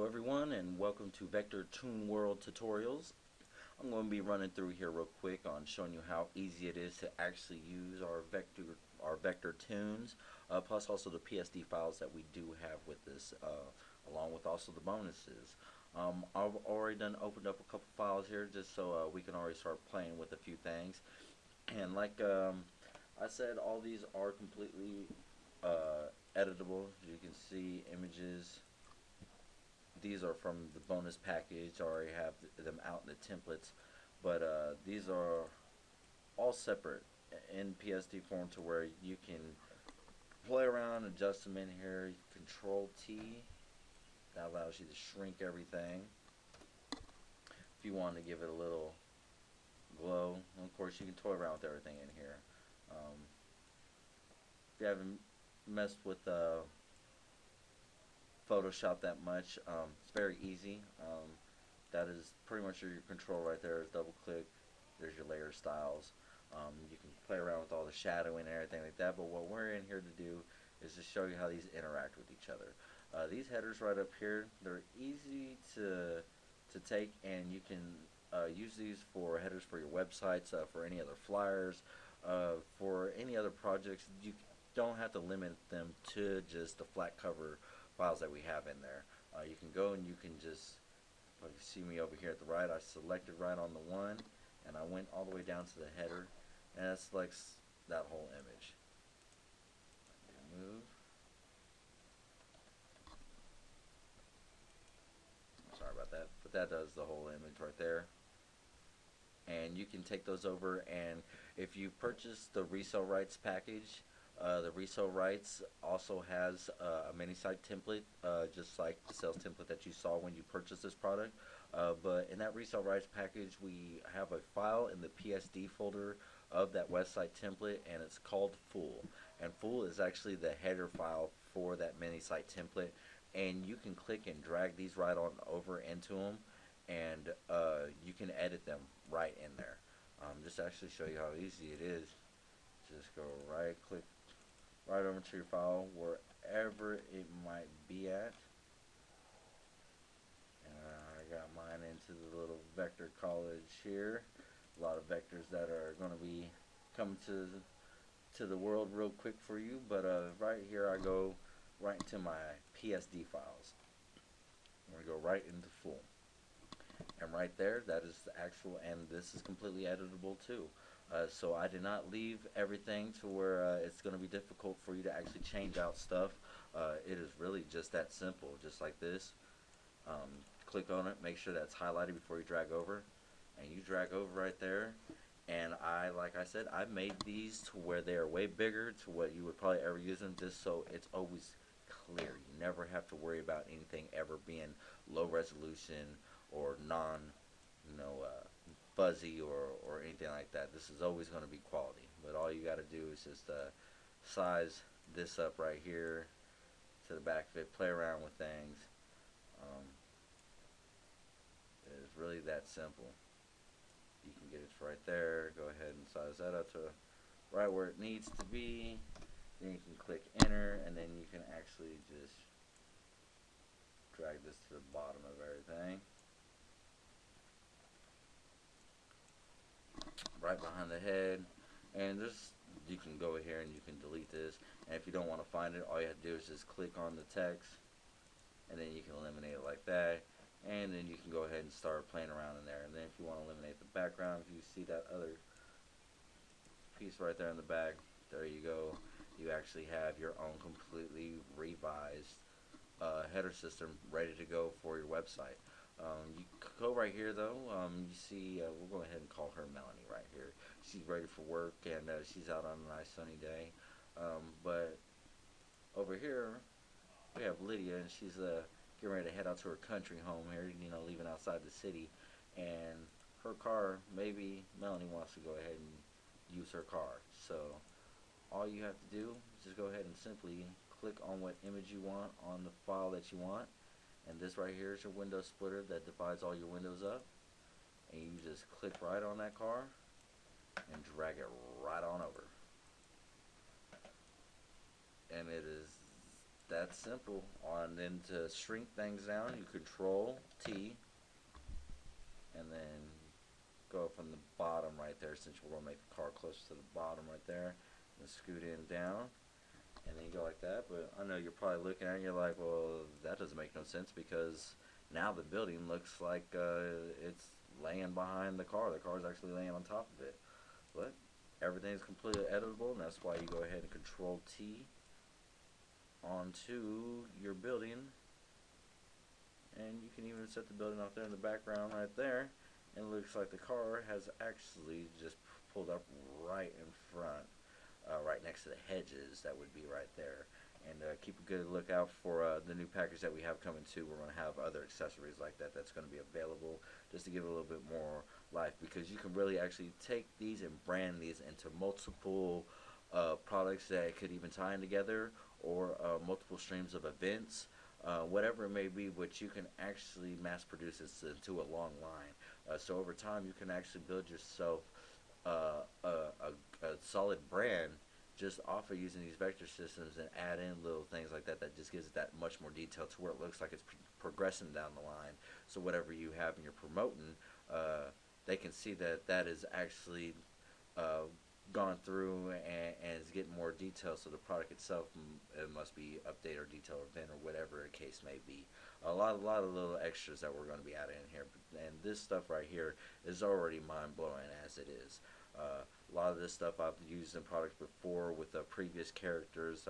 everyone, and welcome to Vector Toon World Tutorials. I'm going to be running through here real quick on showing you how easy it is to actually use our vector tunes, plus also the PSD files that we do have with this, along with also the bonuses. I've already opened up a couple files here just so we can already start playing with a few things. And like I said, all these are completely editable. As you can see, images. These are from the bonus package. I already have them out in the templates, but these are all separate in PSD form to where you can play around, adjust them in here. Control T, that allows you to shrink everything. If you want to give it a little glow, and of course you can toy around with everything in here. If you haven't messed with Photoshop that much, it's very easy. That is pretty much your control right there. Is double click. There's your layer styles. You can play around with all the shadowing and everything like that. But what we're in here to do is to show you how these interact with each other. These headers right up here, they're easy to take, and you can use these for headers for your websites, for any other flyers, for any other projects. You don't have to limit them to just the flat cover files that we have in there. You can go and you can just, like you see me over here at the right, I selected right on the one, and I went all the way down to the header, and it selects that whole image. Move. Sorry about that, but that does the whole image right there. And you can take those over, and if you purchase the resale rights package, the resale rights also has a mini site template, just like the sales template that you saw when you purchased this product. But in that resale rights package, we have a file in the PSD folder of that website template, and it's called full. And full is actually the header file for that mini site template, and you can click and drag these right on over into them, and you can edit them right in there. Just to actually show you how easy it is, just go right click right over to your file wherever it might be at. I got mine into the little vector college here. A lot of vectors that are going to be coming to the world real quick for you, but right here I go right into my PSD files. I'm going to go right into full, and right there, that is the actual, and this is completely editable too. So I did not leave everything to where it's going to be difficult for you to actually change out stuff. It is really just that simple, just like this. Click on it, make sure that's highlighted before you drag over, and you drag over right there. And like I said, I made these to where they are way bigger to what you would probably ever use them, just so it's always clear. You never have to worry about anything ever being low resolution or fuzzy or anything like that. This is always going to be quality, but all you got to do is just size this up right here to the back of it, play around with things. It's really that simple. You can get it right there. Go ahead and size that up to right where it needs to be. Then you can click enter, and then you can actually just drag this to the bottom of everything, right behind the head. And you can go here and you can delete this, and if you don't want to find it, all you have to do is just click on the text, and then you can eliminate it like that, and then you can go ahead and start playing around in there. And then if you want to eliminate the background, if you see that other piece right there in the back, there you go. You actually have your own completely revised header system ready to go for your website. You go right here though, you see, we'll go ahead and call her Melanie right here. She's ready for work, and she's out on a nice sunny day. But over here we have Lydia, and she's getting ready to head out to her country home here, leaving outside the city. And her car, maybe Melanie wants to go ahead and use her car. So all you have to do is just go ahead and simply click on what image you want on the file that you want. And this right here is your window splitter that divides all your windows up. And you just click right on that car and drag it right on over. And it is that simple. And then to shrink things down, you Control T, and then go from the bottom right there, since we're gonna make the car close to the bottom right there, and scoot in down, and then you go like that. But I know you're probably looking at it and you're like, well, that doesn't make no sense, because now the building looks like it's laying behind the car. The car's actually laying on top of it. But everything's completely editable, and that's why you go ahead and Control T onto your building, and you can even set the building off there in the background right there, and it looks like the car has actually just pulled up right in front, right next to the hedges that would be right there. And keep a good lookout for the new package that we have coming too. We're going to have other accessories like that that's going to be available, just to give it a little bit more life, because you can really actually take these and brand these into multiple products that could even tie in together, or multiple streams of events, whatever it may be, which you can actually mass produce this into a long line. So over time, you can actually build yourself a solid brand just off of using these vector systems, and add in little things like that that just gives it that much more detail, to where it looks like it's progressing down the line. So whatever you have and you're promoting, they can see that that is actually gone through, and is getting more detail. So the product itself, it must be update or detail or event or whatever the case may be. A lot of little extras that we're going to be adding in here, and this stuff right here is already mind blowing as it is. A lot of this stuff I've used in products before with previous characters.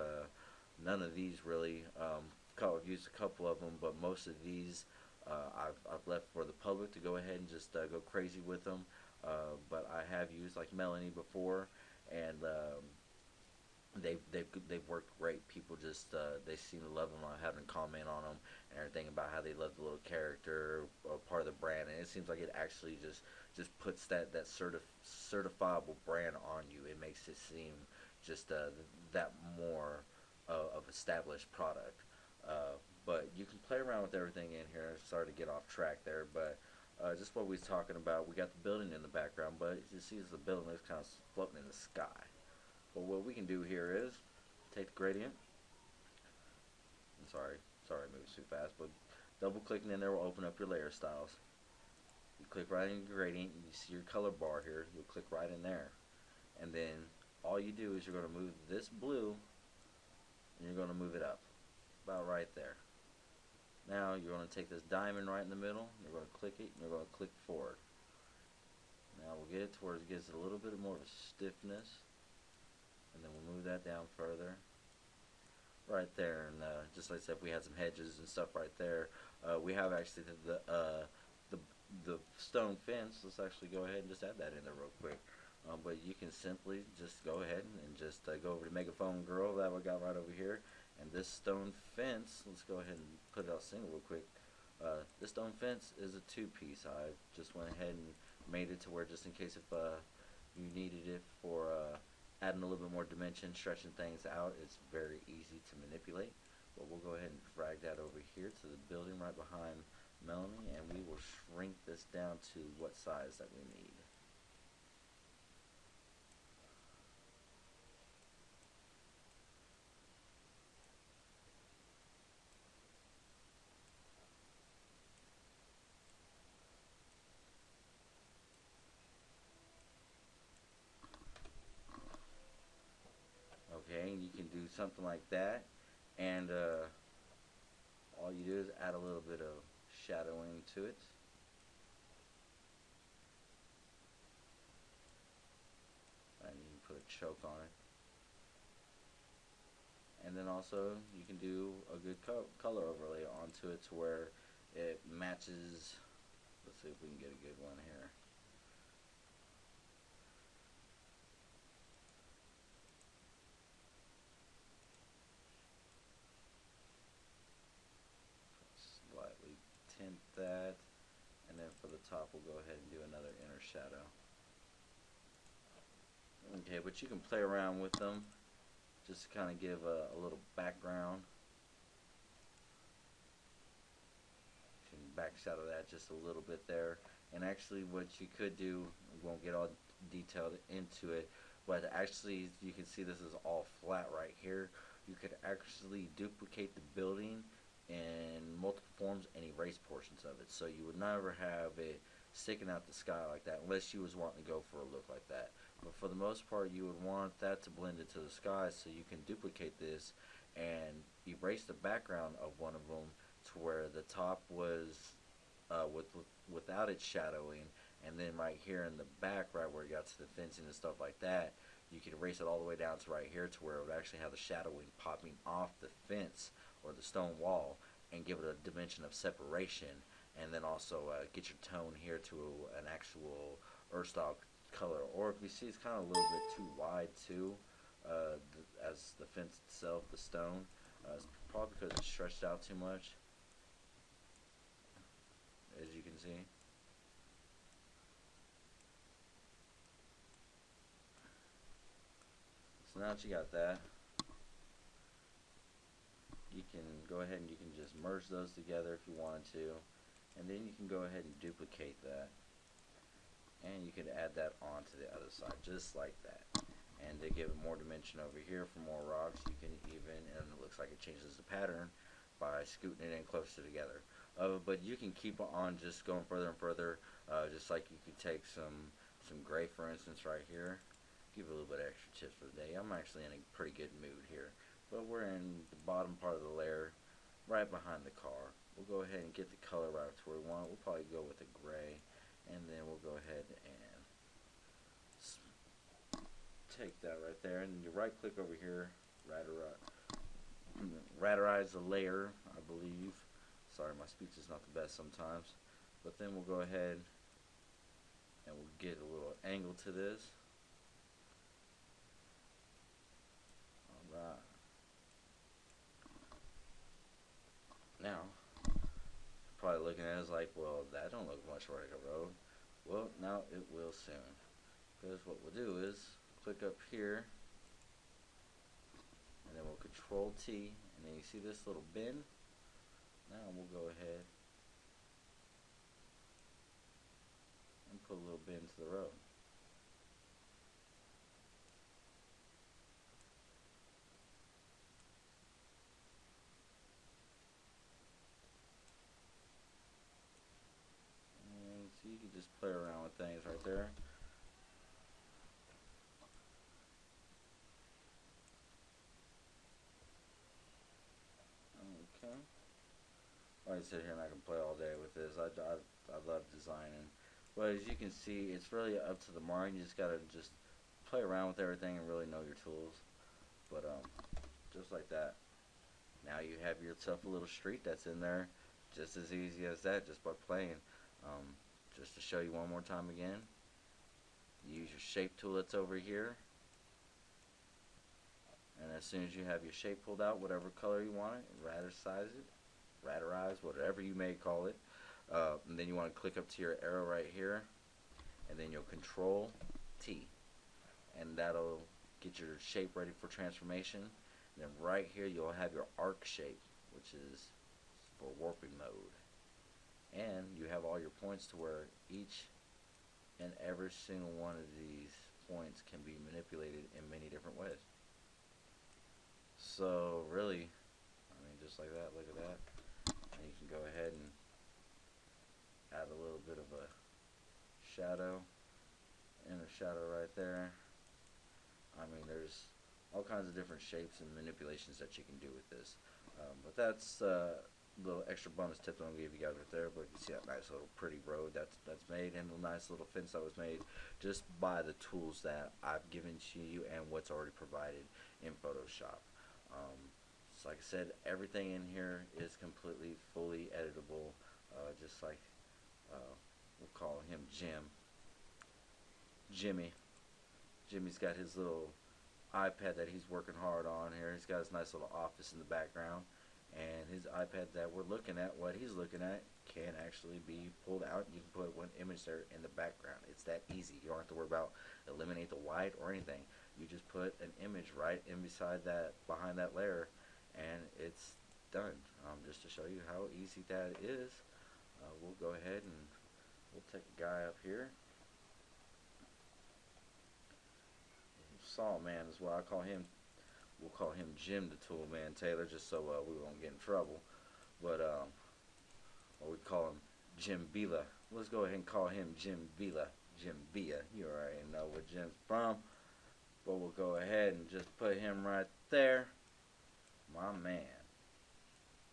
None of these really. I've used a couple of them, but most of these I've left for the public to go ahead and just go crazy with them. But I have used like Melanie before, and they've worked great. People just they seem to love them. I have them comment on them and everything about how they love the little character, part of the brand, and it seems like it actually just puts that certifiable brand on you. It makes it seem just that more of established product. But you can play around with everything in here. Sorry to get off track there, but just what we was talking about, we got the building in the background, but you see the building is kind of floating in the sky. But what we can do here is take the gradient. I'm sorry, moving too fast, but double clicking in there will open up your layer styles. You click right in your gradient, and you see your color bar here. You'll click right in there, and then all you do is you're going to move this blue, and you're going to move it up, about right there. Now you're going to take this diamond right in the middle, you're going to click it, and you're going to click forward. Now we'll get it to where it gives it a little bit more of a stiffness, and then we'll move that down further. Right there, and just like I said, if we had some hedges and stuff right there, we have actually the stone fence. Let's actually go ahead and just add that in there real quick. But you can simply just go ahead and just go over to Megaphone Girl that we got right over here. And this stone fence, let's go ahead and put it out single real quick. This stone fence is a two-piece. I just went ahead and made it to where, just in case if you needed it for adding a little bit more dimension, stretching things out, it's very easy to manipulate. But we'll go ahead and drag that over here to the building right behind Melanie, and we will shrink this down to what size that we need. Okay, and you can do something like that, and all you do is add a little bit of shadowing to it. And you can put a choke on it. And then also you can do a good color overlay onto it to where it matches. Let's see if we can get a good one here. Slightly tint that, and then for the top we'll go ahead and do another inner shadow. Okay, but you can play around with them just to kind of give a little background. You can back shadow that just a little bit there. And actually what you could do, we won't get all detailed into it, but actually you can see this is all flat right here. you could actually duplicate the building in multiple forms and erase portions of it. So you would never have it sticking out the sky like that unless you was wanting to go for a look like that. But for the most part, you would want that to blend into the sky, so you can duplicate this and erase the background of one of them to where the top was without it shadowing, and then right here in the back, right where you got to the fencing and stuff like that, you could erase it all the way down to right here to where it would actually have the shadowing popping off the fence or the stone wall and give it a dimension of separation, and then also get your tone here to an actual earth style color. Or if you see it's kind of a little bit too wide too, as the fence itself, the stone, it's probably because it's stretched out too much, as you can see. So now that you got that, you can go ahead and you can just merge those together if you wanted to, and then you can go ahead and duplicate that, and you can add that onto the other side just like that. And to give it more dimension over here for more rocks, you can even, and it looks like it changes the pattern by scooting it in closer together. But you can keep on just going further and further, just like you could take some gray, for instance, right here. Give a little bit of extra tips for the day. I'm actually in a pretty good mood here, but we're in the bottom part of the layer, right behind the car. We'll go ahead and get the color right to where we want. We'll probably go with the gray, and then we'll go ahead and take that right there, and you right click over here, radarize the layer, I believe. Sorry, my speech is not the best sometimes. But then we'll go ahead and we'll get a little angle to this. Alright. Now, probably looking at it as like, well, that don't look much like a road. Well, now it will soon. Because what we'll do is click up here, and then we'll control T, and then you see this little bin. Now we'll go ahead and put a little bin to the road. And so you can just play around with things right there. Okay. I sit here and I can play all day with this. I love designing. But as you can see, it's really up to the mind. You just gotta just play around with everything and really know your tools. But just like that. Now you have yourself a little street that's in there, just as easy as that, just by playing. Just to show you one more time again, use your shape tool that's over here, and as soon as you have your shape pulled out, whatever color you want it, radarize, whatever you may call it, and then you want to click up to your arrow right here, and then you'll control T, and that'll get your shape ready for transformation. And then right here you'll have your arc shape, which is for warping mode, and you have all your points to where each and every single one of these points can be manipulated in many different ways. So really, I mean, just like that, look at that. And you can go ahead and add a little bit of a shadow, inner shadow right there. I mean, there's all kinds of different shapes and manipulations that you can do with this. But that's a little extra bonus tip that I'm going to give you guys right there. But you see that nice little pretty road that's made, and the nice little fence that was made just by the tools that I've given to you and what's already provided in Photoshop. So like I said, everything in here is completely fully editable, just like we'll call him Jimmy's got his little iPad that he's working hard on here. He's got his nice little office in the background, and his iPad that we're looking at, what he's looking at, can actually be pulled out. You can put one image there in the background. It's that easy. You don't have to worry about eliminate the white or anything. You just put an image right in beside that, behind that layer, and it's done. Just to show you how easy that is, we'll go ahead and we'll take a guy up here. Saw Man is what I call him. we'll call him Jim the Tool Man Taylor, just so we won't get in trouble. But or we call him Jim Bila. Let's go ahead and call him Jim Bila. Jim Bia. You already know where Jim's from. But we'll go ahead and just put him right there. My man.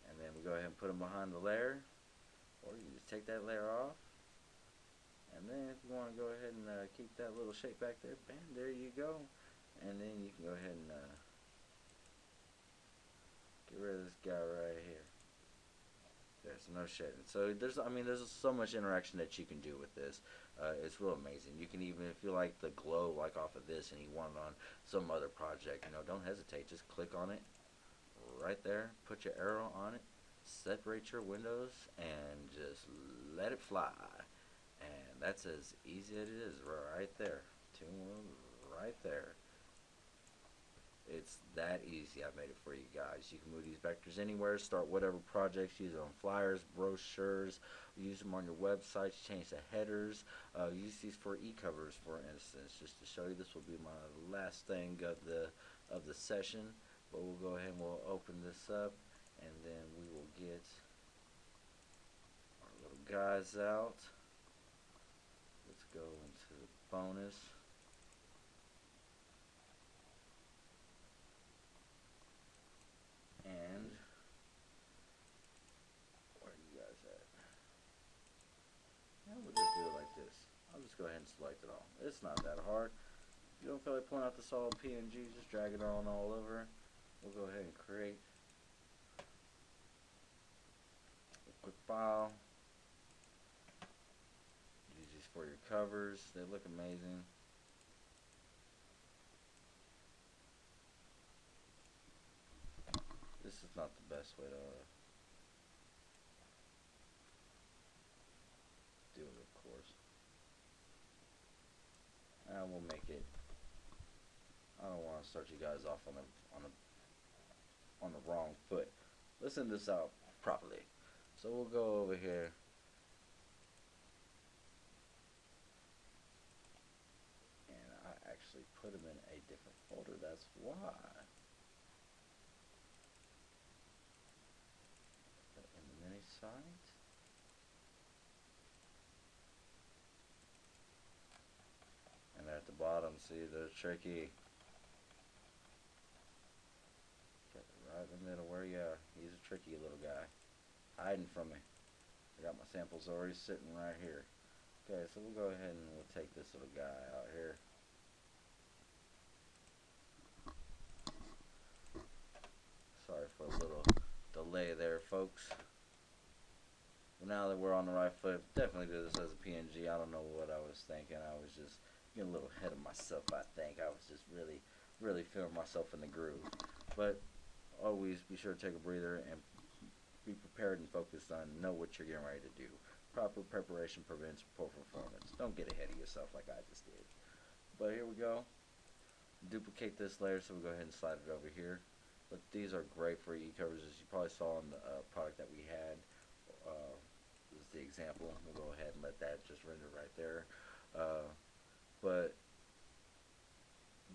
And then we go ahead and put him behind the layer. Or you just take that layer off. And then if you want to go ahead and keep that little shape back there, bam, there you go. And then you can go ahead and get rid of this guy right here. There's no shedding. So there's so much interaction that you can do with this. It's real amazing. You can even, if you like the glow like off of this and you want it on some other project, don't hesitate. Just click on it right there. Put your arrow on it. Separate your windows and just let it fly. And that's as easy as it is right there. Right there. It's that easy. I made it for you guys. You can move these vectors anywhere, start whatever projects, use it on flyers, brochures, use them on your websites, change the headers, use these for e-covers, for instance. Just to show you, this will be my last thing of the session, but we'll go ahead and we'll open this up, and then we will get our little guys out. Let's go into the bonus. And where are you guys at? Yeah, we'll just do it like this. I'll just go ahead and select it all. It's not that hard. If you don't feel like pulling out the solid PNG, just drag it on all over. We'll go ahead and create a quick file. Use these for your covers. They look amazing. This is not the best way to do it, of course. And we'll make it. I don't want to start you guys off on the wrong foot. Let's send this out properly. So we'll go over here. And I actually put them in a different folder. That's why. Site. And at the bottom, see, they're tricky. Get right in the middle where you are. He's a tricky little guy. Hiding from me. I got my samples already sitting right here. Okay, so we'll go ahead and we'll take this little guy out here. Sorry for a little delay there, folks. Now that we're on the right foot, definitely do this as a PNG. I don't know what I was thinking. I was just getting a little ahead of myself, I think. I was just really feeling myself in the groove. But always be sure to take a breather and be prepared and focused on know what you're getting ready to do. Proper preparation prevents poor performance. Don't get ahead of yourself like I just did. But here we go. Duplicate this layer, so we'll go ahead and slide it over here. But these are great for e-covers, as you probably saw in the product that we had. This is the example. We'll go ahead and let that just render right there. But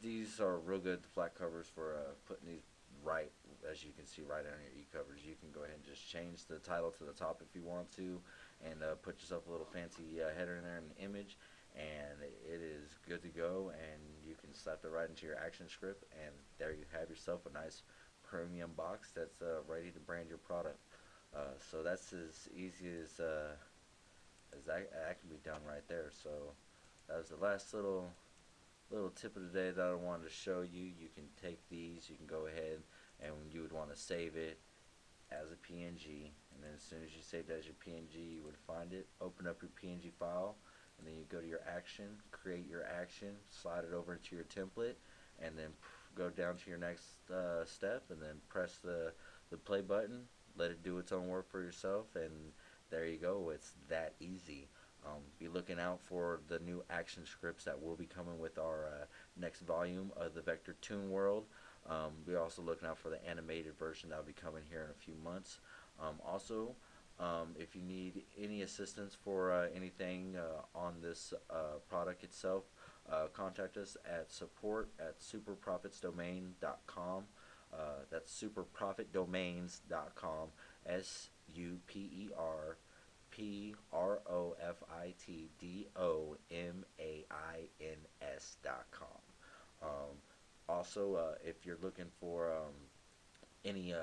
these are real good flat covers for putting these right, as you can see right on your e-covers. You can go ahead and just change the title to the top if you want to, and put yourself a little fancy header in there and an image, and it is good to go. And you can slap it right into your action script, and there you have yourself a nice premium box that's ready to brand your product. So that's as easy as that can be done right there. So that was the last little tip of the day that I wanted to show you. You can take these, you can go ahead and you would want to save it as a PNG, and then as soon as you saved it as your PNG, you would find it, open up your PNG file, and then you go to your action, create your action, slide it over into your template, and then go down to your next step, and then press the play button, let it do its own work for yourself, and there you go. It's that easy. Be looking out for the new action scripts that will be coming with our next volume of the Vector Toon World. Be also looking out for the animated version that will be coming here in a few months. Also, if you need any assistance for anything on this product itself, contact us at support@superprofitsdomain.com. That's superprofitdomains.com. superprofitdomains.com. Also, if you're looking for any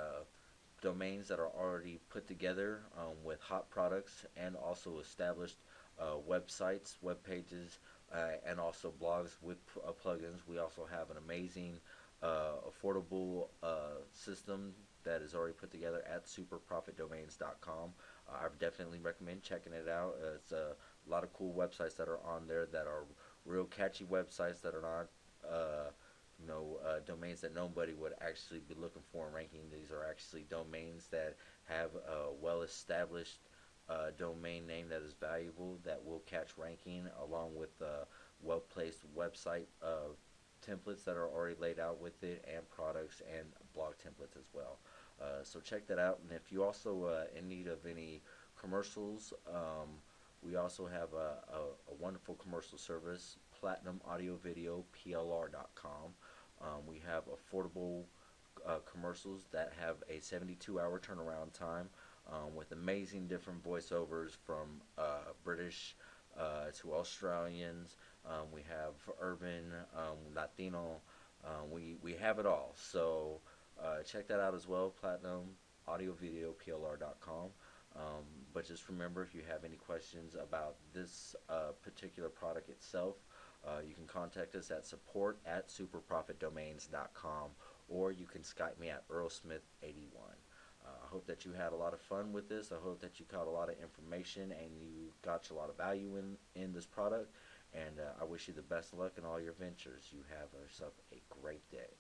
domains that are already put together with hot products and also established websites, web pages, and also blogs with plugins. We also have an amazing, affordable system that is already put together at superprofitdomains.com. I definitely recommend checking it out. It's a lot of cool websites that are on there that are real catchy websites that are not domains that nobody would actually be looking for in ranking. These are actually domains that have a well-established domain name that is valuable, that will catch ranking, along with well-placed website templates that are already laid out with it, and products and blog templates as well. So check that out. And if you also in need of any commercials, we also have a wonderful commercial service, Platinum Audio Video, PLR.com. We have affordable commercials that have a 72-hour turnaround time, with amazing different voiceovers from British to Australians. We have urban, Latino. We have it all. So check that out as well, Platinum Audio Video, PLR.com. But just remember, if you have any questions about this particular product itself, you can contact us at support@superprofitdomains.com, or you can Skype me at EarlSmith81. I hope that you had a lot of fun with this. I hope that you caught a lot of information and you got a lot of value in this product. And I wish you the best of luck in all your ventures. You have yourself a great day.